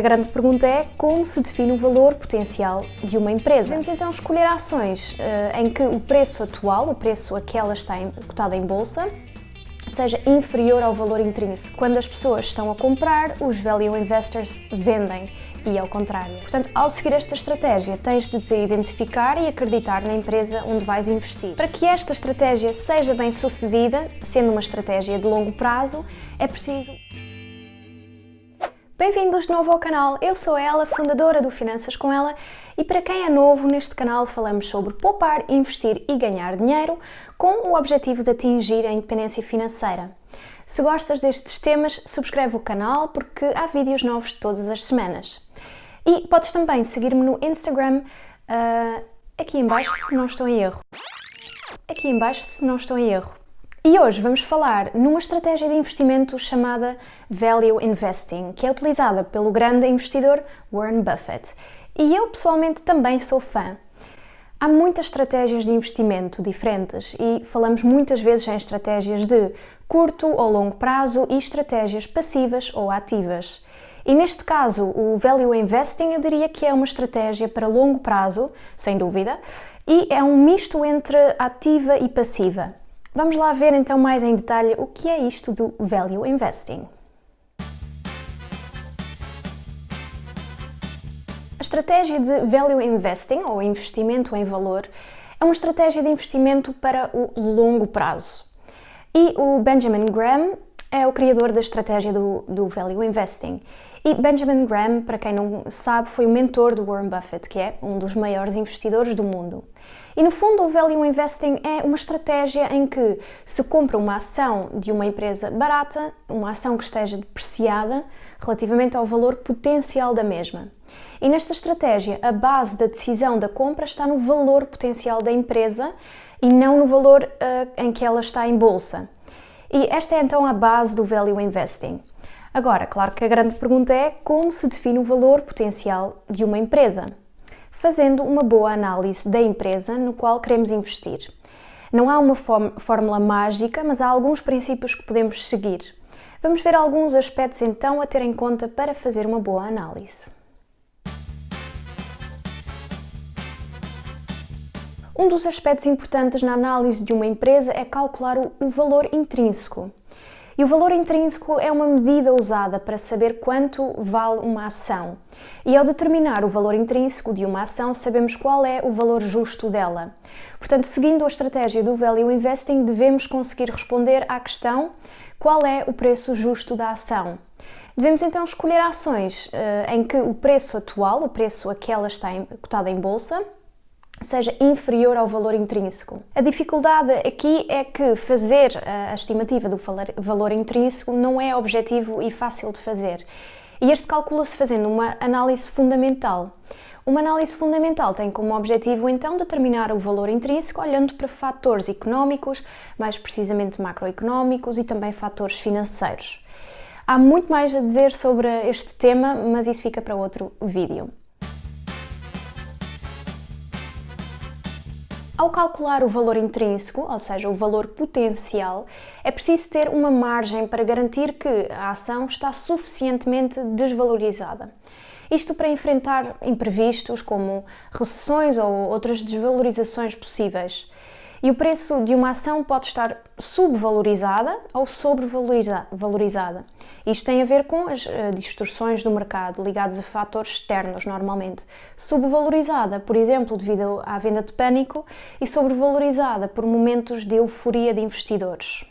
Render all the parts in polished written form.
a grande pergunta é como se define o valor potencial de uma empresa. Devemos então escolher ações em que o preço atual, o preço a que ela está cotada em bolsa, seja inferior ao valor intrínseco. Quando as pessoas estão a comprar, os value investors vendem e ao contrário. Portanto, ao seguir esta estratégia, tens de te identificar e acreditar na empresa onde vais investir. Para que esta estratégia seja bem sucedida, sendo uma estratégia de longo prazo, é preciso... Bem-vindos de novo ao canal, eu sou a Ela, fundadora do Finanças com Ela, e para quem é novo, neste canal falamos sobre poupar, investir e ganhar dinheiro com o objetivo de atingir a independência financeira. Se gostas destes temas, subscreve o canal porque há vídeos novos todas as semanas. E podes também seguir-me no Instagram, aqui em baixo se não estou em erro. E hoje vamos falar numa estratégia de investimento chamada Value Investing, que é utilizada pelo grande investidor Warren Buffett. E eu pessoalmente também sou fã. Há muitas estratégias de investimento diferentes e falamos muitas vezes em estratégias de curto ou longo prazo e estratégias passivas ou ativas. E neste caso, o Value Investing eu diria que é uma estratégia para longo prazo, sem dúvida, e é um misto entre ativa e passiva. Vamos lá ver então mais em detalhe o que é isto do Value Investing. A estratégia de Value Investing, ou investimento em valor, é uma estratégia de investimento para o longo prazo. E o Benjamin Graham é o criador da estratégia do Value Investing. E Benjamin Graham, para quem não sabe, foi o mentor do Warren Buffett, que é um dos maiores investidores do mundo. E no fundo o Value Investing é uma estratégia em que se compra uma ação de uma empresa barata, uma ação que esteja depreciada relativamente ao valor potencial da mesma. E nesta estratégia a base da decisão da compra está no valor potencial da empresa e não no valor em que ela está em bolsa. E esta é então a base do Value Investing. Agora, claro que a grande pergunta é como se define o valor potencial de uma empresa? Fazendo uma boa análise da empresa no qual queremos investir. Não há uma fórmula mágica, mas há alguns princípios que podemos seguir. Vamos ver alguns aspectos então a ter em conta para fazer uma boa análise. Um dos aspectos importantes na análise de uma empresa é calcular o valor intrínseco. E o valor intrínseco é uma medida usada para saber quanto vale uma ação. E ao determinar o valor intrínseco de uma ação, sabemos qual é o valor justo dela. Portanto, seguindo a estratégia do Value Investing, devemos conseguir responder à questão: qual é o preço justo da ação? Devemos então escolher ações em que o preço atual, o preço a que ela está cotada em bolsa, seja inferior ao valor intrínseco. A dificuldade aqui é que fazer a estimativa do valor intrínseco não é objetivo e fácil de fazer. E este calcula-se fazendo uma análise fundamental. Uma análise fundamental tem como objetivo então determinar o valor intrínseco olhando para fatores económicos, mais precisamente macroeconómicos e também fatores financeiros. Há muito mais a dizer sobre este tema, mas isso fica para outro vídeo. Ao calcular o valor intrínseco, ou seja, o valor potencial, é preciso ter uma margem para garantir que a ação está suficientemente desvalorizada. Isto para enfrentar imprevistos como recessões ou outras desvalorizações possíveis. E o preço de uma ação pode estar subvalorizada ou sobrevalorizada. Isto tem a ver com as distorções do mercado, ligadas a fatores externos, normalmente. Subvalorizada, por exemplo, devido à venda de pânico, e sobrevalorizada por momentos de euforia de investidores.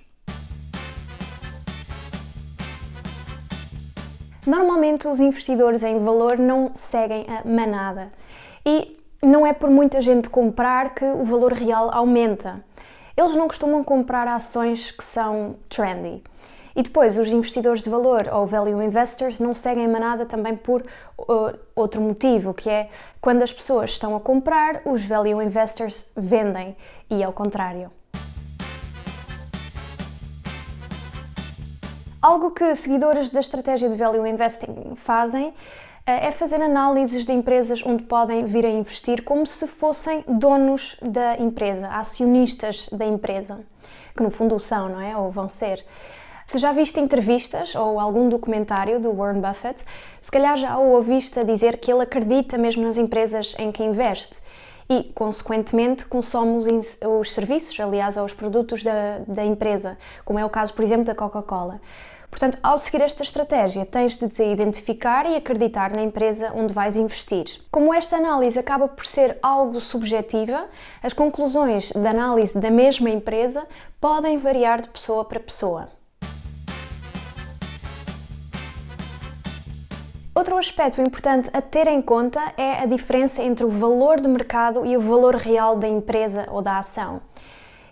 Normalmente, os investidores em valor não seguem a manada. E não é por muita gente comprar que o valor real aumenta. Eles não costumam comprar ações que são trendy. E depois, os investidores de valor ou value investors não seguem a manada também por outro motivo, que é quando as pessoas estão a comprar, os value investors vendem e ao contrário. Algo que seguidores da estratégia de value investing fazem é fazer análises de empresas onde podem vir a investir como se fossem donos da empresa, acionistas da empresa, que no fundo são, não é? Ou vão ser. Se já viste entrevistas ou algum documentário do Warren Buffett, se calhar já o ouviste a dizer que ele acredita mesmo nas empresas em que investe e, consequentemente, consome os serviços, aliás, ou os produtos da empresa, como é o caso, por exemplo, da Coca-Cola. Portanto, ao seguir esta estratégia, tens de te identificar e acreditar na empresa onde vais investir. Como esta análise acaba por ser algo subjetiva, as conclusões da análise da mesma empresa podem variar de pessoa para pessoa. Outro aspecto importante a ter em conta é a diferença entre o valor de mercado e o valor real da empresa ou da ação.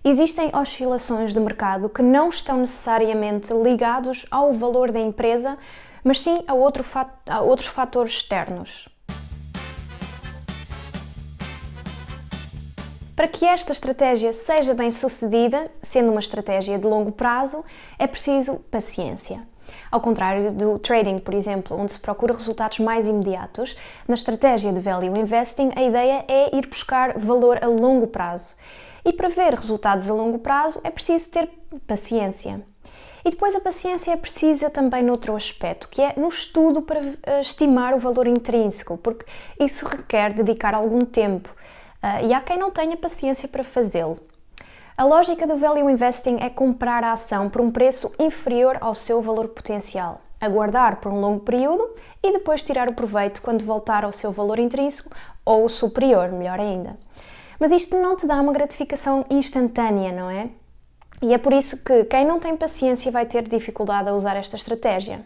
Existem oscilações de mercado que não estão necessariamente ligados ao valor da empresa, mas sim a outros fatores externos. Para que esta estratégia seja bem sucedida, sendo uma estratégia de longo prazo, é preciso paciência. Ao contrário do trading, por exemplo, onde se procura resultados mais imediatos, na estratégia de Value Investing a ideia é ir buscar valor a longo prazo. E para ver resultados a longo prazo é preciso ter paciência. E depois a paciência é precisa também noutro aspecto, que é no estudo para estimar o valor intrínseco, porque isso requer dedicar algum tempo. E há quem não tenha paciência para fazê-lo. A lógica do Value Investing é comprar a ação por um preço inferior ao seu valor potencial, aguardar por um longo período e depois tirar o proveito quando voltar ao seu valor intrínseco ou superior, melhor ainda. Mas isto não te dá uma gratificação instantânea, não é? E é por isso que quem não tem paciência vai ter dificuldade a usar esta estratégia.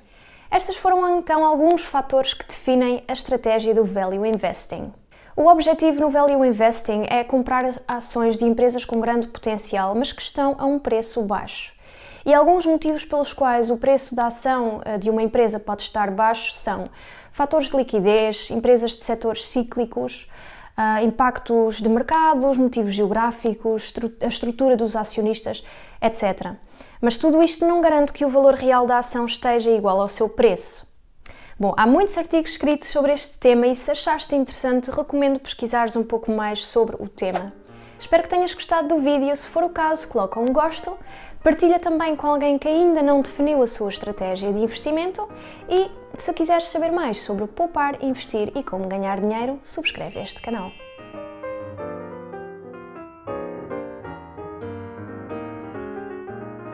Estes foram então alguns fatores que definem a estratégia do Value Investing. O objetivo no Value Investing é comprar ações de empresas com grande potencial, mas que estão a um preço baixo. E alguns motivos pelos quais o preço da ação de uma empresa pode estar baixo são fatores de liquidez, empresas de setores cíclicos, impactos de mercados, motivos geográficos, a estrutura dos acionistas, etc. Mas tudo isto não garante que o valor real da ação esteja igual ao seu preço. Bom, há muitos artigos escritos sobre este tema e se achaste interessante, recomendo pesquisares um pouco mais sobre o tema. Espero que tenhas gostado do vídeo, se for o caso, coloca um gosto, partilha também com alguém que ainda não definiu a sua estratégia de investimento e, se quiseres saber mais sobre poupar, investir e como ganhar dinheiro, subscreve este canal.